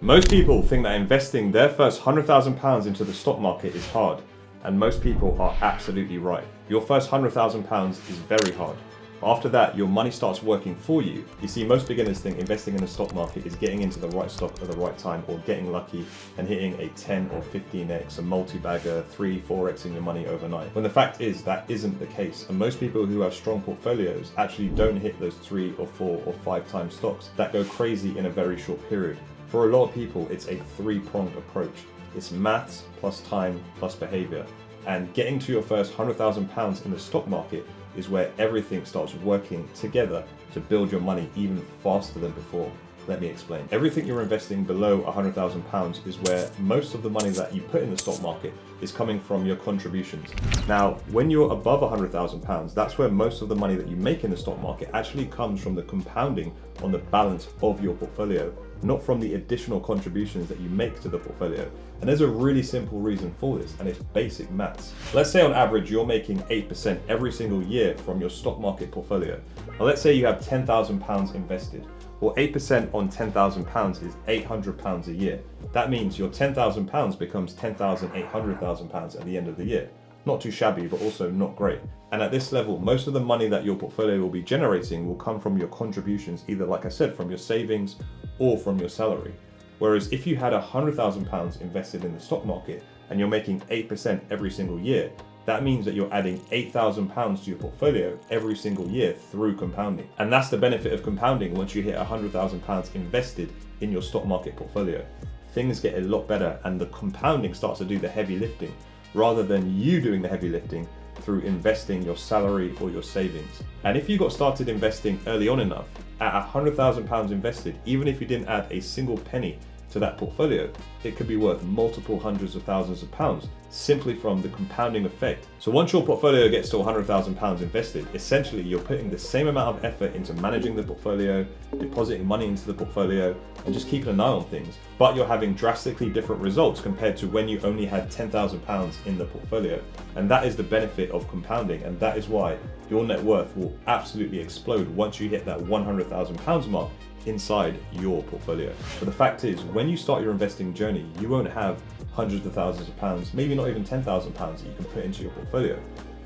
Most people think that investing their first £100,000 into the stock market is hard, and most people are absolutely right. Your first £100,000 is very hard. After that, your money starts working for you. You see, most beginners think investing in the stock market is getting into the right stock at the right time, or getting lucky and hitting a 10 or 15x, a multi-bagger, 3-4xing your money overnight. When the fact is that isn't the case, and most people who have strong portfolios actually don't hit those 3 or 4 or 5 times stocks that go crazy in a very short period. For a lot of people, it's a 3-pronged approach. It's maths plus time plus behavior. And getting to your first £100,000 in the stock market is where everything starts working together to build your money even faster than before. Let me explain. Everything you're investing below £100,000 is where most of the money that you put in the stock market is coming from your contributions. Now, when you're above £100,000, that's where most of the money that you make in the stock market actually comes from the compounding on the balance of your portfolio, not from the additional contributions that you make to the portfolio. And there's a really simple reason for this, and it's basic maths. Let's say on average, you're making 8% every single year from your stock market portfolio. Now let's say you have £10,000 invested. Well, 8% on £10,000 is £800 a year. That means your £10,000 becomes £10,800 at the end of the year. Not too shabby, but also not great. And at this level, most of the money that your portfolio will be generating will come from your contributions, either, like I said, from your savings or from your salary. Whereas if you had £100,000 invested in the stock market and you're making 8% every single year, that means that you're adding £8,000 to your portfolio every single year through compounding. And that's the benefit of compounding once you hit £100,000 invested in your stock market portfolio. Things get a lot better and the compounding starts to do the heavy lifting, rather than you doing the heavy lifting through investing your salary or your savings. And if you got started investing early on enough, at £100,000 invested, even if you didn't add a single penny to that portfolio, it could be worth multiple hundreds of thousands of pounds simply from the compounding effect. So once your portfolio gets to £100,000 invested, essentially you're putting the same amount of effort into managing the portfolio, depositing money into the portfolio, and just keeping an eye on things. But you're having drastically different results compared to when you only had £10,000 in the portfolio. And that is the benefit of compounding, and that is why your net worth will absolutely explode once you hit that £100,000 mark inside your portfolio. But the fact is, when you start your investing journey, you won't have hundreds of thousands of pounds, maybe not even £10,000 that you can put into your portfolio.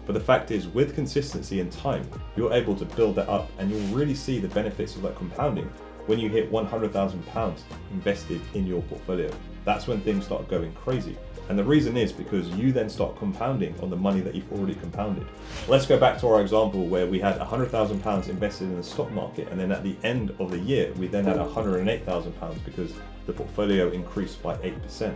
But the fact is, with consistency and time, you're able to build that up, and you'll really see the benefits of that compounding when you hit £100,000 invested in your portfolio. That's when things start going crazy. And the reason is because you then start compounding on the money that you've already compounded. Let's go back to our example where we had £100,000 invested in the stock market, and then at the end of the year, we then had £108,000 because the portfolio increased by 8%.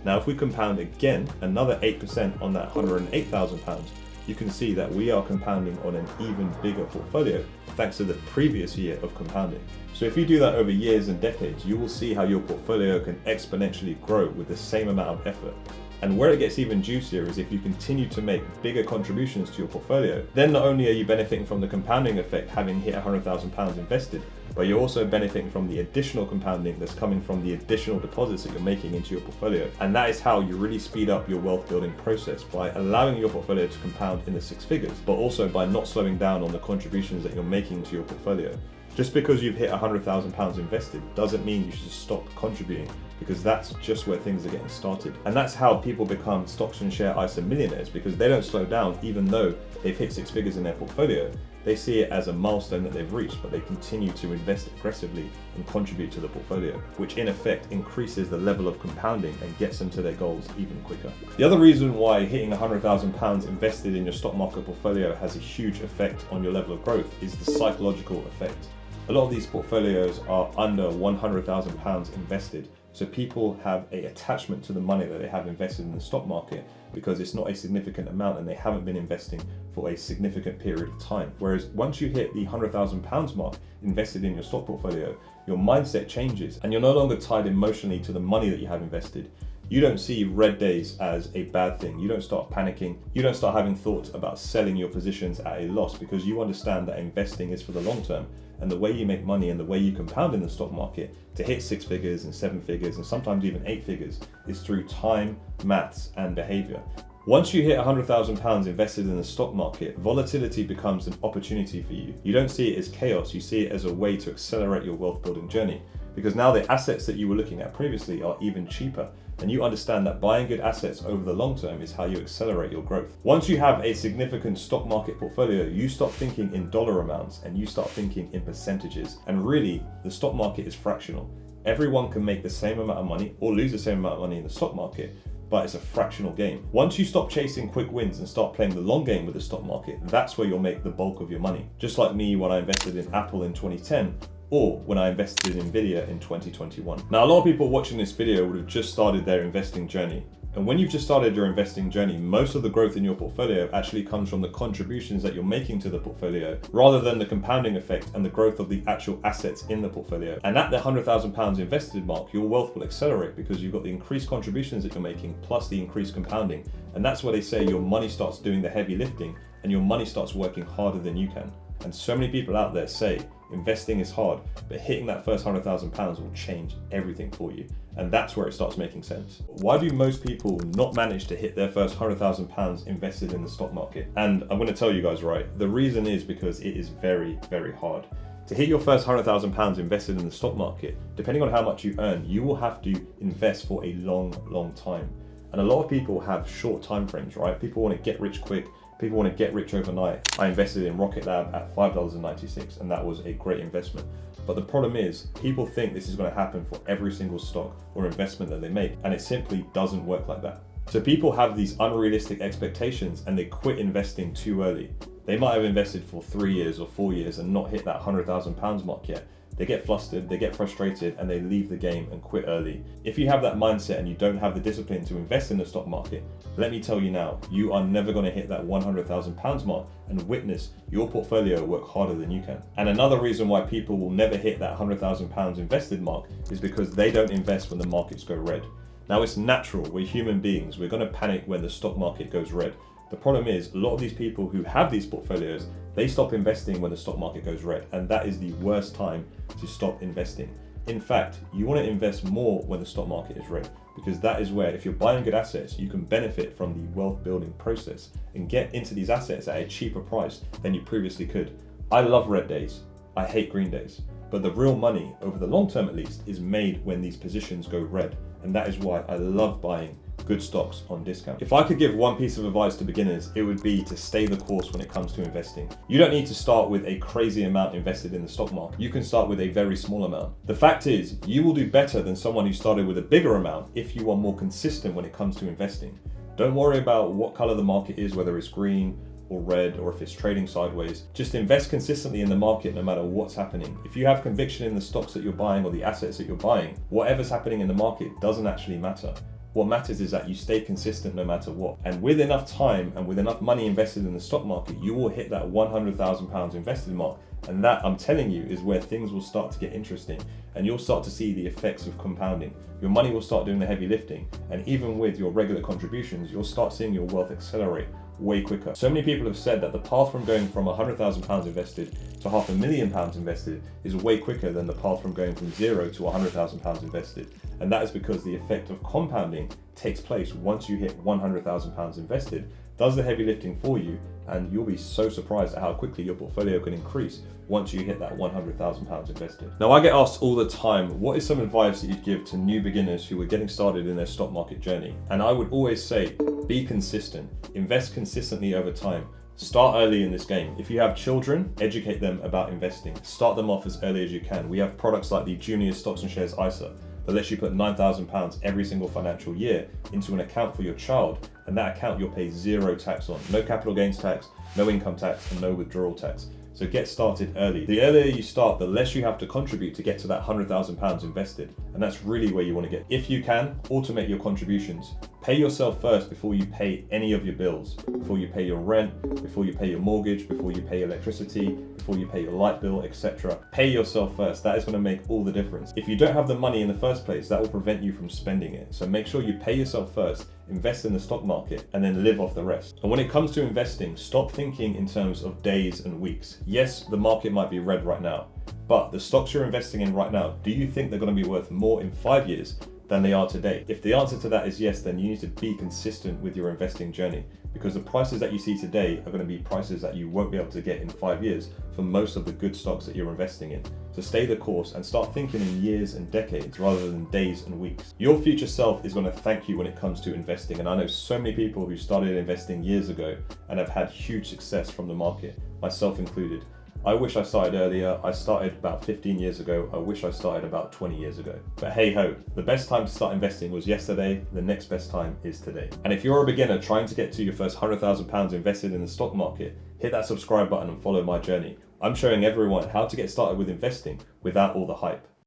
Now, if we compound again another 8% on that £108,000, you can see that we are compounding on an even bigger portfolio thanks to the previous year of compounding. So if you do that over years and decades, you will see how your portfolio can exponentially grow with the same amount of effort. And where it gets even juicier is if you continue to make bigger contributions to your portfolio, then not only are you benefiting from the compounding effect having hit £100,000 invested, but you're also benefiting from the additional compounding that's coming from the additional deposits that you're making into your portfolio. And that is how you really speed up your wealth building process, by allowing your portfolio to compound in the 6 figures, but also by not slowing down on the contributions that you're making to your portfolio. Just because you've hit £100,000 invested doesn't mean you should stop contributing, because that's just where things are getting started. And that's how people become stocks and share ISA millionaires, because they don't slow down even though they've hit 6 figures in their portfolio. They see it as a milestone that they've reached, but they continue to invest aggressively and contribute to the portfolio, which in effect increases the level of compounding and gets them to their goals even quicker. The other reason why hitting £100,000 invested in your stock market portfolio has a huge effect on your level of growth is the psychological effect. A lot of these portfolios are under £100,000 invested, so people have an attachment to the money that they have invested in the stock market because it's not a significant amount and they haven't been investing for a significant period of time. Whereas once you hit the £100,000 mark invested in your stock portfolio, your mindset changes and you're no longer tied emotionally to the money that you have invested. You don't see red days as a bad thing. You don't start panicking. You don't start having thoughts about selling your positions at a loss, because you understand that investing is for the long term. And the way you make money and the way you compound in the stock market to hit 6 figures and 7 figures and sometimes even 8 figures is through time, maths, and behavior. Once you hit £100,000 invested in the stock market, volatility becomes an opportunity for you. You don't see it as chaos, you see it as a way to accelerate your wealth building journey. because now the assets that you were looking at previously are even cheaper. And you understand that buying good assets over the long term is how you accelerate your growth. Once you have a significant stock market portfolio, you stop thinking in dollar amounts and you start thinking in percentages. And really, the stock market is fractional. Everyone can make the same amount of money or lose the same amount of money in the stock market, but it's a fractional game. Once you stop chasing quick wins and start playing the long game with the stock market, that's where you'll make the bulk of your money. Just like me when I invested in Apple in 2010, or when I invested in Nvidia in 2021. Now, a lot of people watching this video would have just started their investing journey. And when you've just started your investing journey, most of the growth in your portfolio actually comes from the contributions that you're making to the portfolio, rather than the compounding effect and the growth of the actual assets in the portfolio. And at the £100,000 invested mark, your wealth will accelerate because you've got the increased contributions that you're making plus the increased compounding. And that's where they say your money starts doing the heavy lifting and your money starts working harder than you can. And so many people out there say investing is hard, but hitting that first £100,000 will change everything for you. And that's where it starts making sense. Why do most people not manage to hit their first £100,000 invested in the stock market? And I'm going to tell you guys right, the reason is because it is very, very hard. To hit your first £100,000 invested in the stock market, depending on how much you earn, you will have to invest for a long, long time. And a lot of people have short time frames, right? People want to get rich quick. People want to get rich overnight. I invested in Rocket Lab at $5.96 and that was a great investment. But the problem is, people think this is going to happen for every single stock or investment that they make, and it simply doesn't work like that. So people have these unrealistic expectations and they quit investing too early. They might have invested for 3 years or 4 years and not hit that £100,000 mark yet. They get flustered, they get frustrated, and they leave the game and quit early. If you have that mindset and you don't have the discipline to invest in the stock market, let me tell you now, you are never going to hit that £100,000 mark and witness your portfolio work harder than you can. And another reason why people will never hit that £100,000 invested mark is because they don't invest when the markets go red. Now, it's natural, we're human beings, we're going to panic when the stock market goes red. The problem is, a lot of these people who have these portfolios, they stop investing when the stock market goes red, and that is the worst time to stop investing. In fact, you want to invest more when the stock market is red, because that is where, if you're buying good assets, you can benefit from the wealth building process and get into these assets at a cheaper price than you previously could. I love red days, I hate green days, but the real money, over the long term at least, is made when these positions go red, and that is why I love buying good stocks on discount. If I could give one piece of advice to beginners, it would be to stay the course when it comes to investing. You don't need to start with a crazy amount invested in the stock market. You can start with a very small amount. The fact is, you will do better than someone who started with a bigger amount if you are more consistent when it comes to investing. Don't worry about what color the market is, whether it's green or red, or if it's trading sideways. Just invest consistently in the market no matter what's happening. If you have conviction in the stocks that you're buying or the assets that you're buying, whatever's happening in the market doesn't actually matter. What matters is that you stay consistent no matter what. And with enough time and with enough money invested in the stock market, you will hit that £100,000 invested mark. And that, I'm telling you, is where things will start to get interesting. And you'll start to see the effects of compounding. Your money will start doing the heavy lifting. And even with your regular contributions, you'll start seeing your wealth accelerate way quicker. So many people have said that the path from going from £100,000 invested to £500,000 invested is way quicker than the path from going from zero to £100,000 invested. And that is because the effect of compounding takes place once you hit £100,000 invested, does the heavy lifting for you, and you'll be so surprised at how quickly your portfolio can increase once you hit that £100,000 invested. Now, I get asked all the time, what is some advice that you'd give to new beginners who are getting started in their stock market journey? And I would always say, be consistent, invest consistently over time. Start early in this game. If you have children, educate them about investing. Start them off as early as you can. We have products like the Junior Stocks and Shares ISA that lets you put £9,000 every single financial year into an account for your child, and that account you'll pay zero tax on. No capital gains tax, no income tax, and no withdrawal tax. So get started early. The earlier you start, the less you have to contribute to get to that £100,000 invested. And that's really where you want to get. If you can, automate your contributions. Pay yourself first before you pay any of your bills. Before you pay your rent, before you pay your mortgage, before you pay electricity, before you pay your light bill, etc. Pay yourself first. That is going to make all the difference. If you don't have the money in the first place, that will prevent you from spending it. So make sure you pay yourself first, invest in the stock market, and then live off the rest. And when it comes to investing, stop thinking in terms of days and weeks. Yes, the market might be red right now, but the stocks you're investing in right now, do you think they're going to be worth more in 5 years than they are today? If the answer to that is yes, then you need to be consistent with your investing journey, because the prices that you see today are going to be prices that you won't be able to get in 5 years for most of the good stocks that you're investing in. So stay the course and start thinking in years and decades rather than days and weeks. Your future self is going to thank you when it comes to investing, and I know so many people who started investing years ago and have had huge success from the market, myself included. I wish I started earlier. I started about 15 years ago. I wish I started about 20 years ago. But hey ho, the best time to start investing was yesterday. The next best time is today. And if you're a beginner trying to get to your first £100,000 invested in the stock market, hit that subscribe button and follow my journey. I'm showing everyone how to get started with investing without all the hype.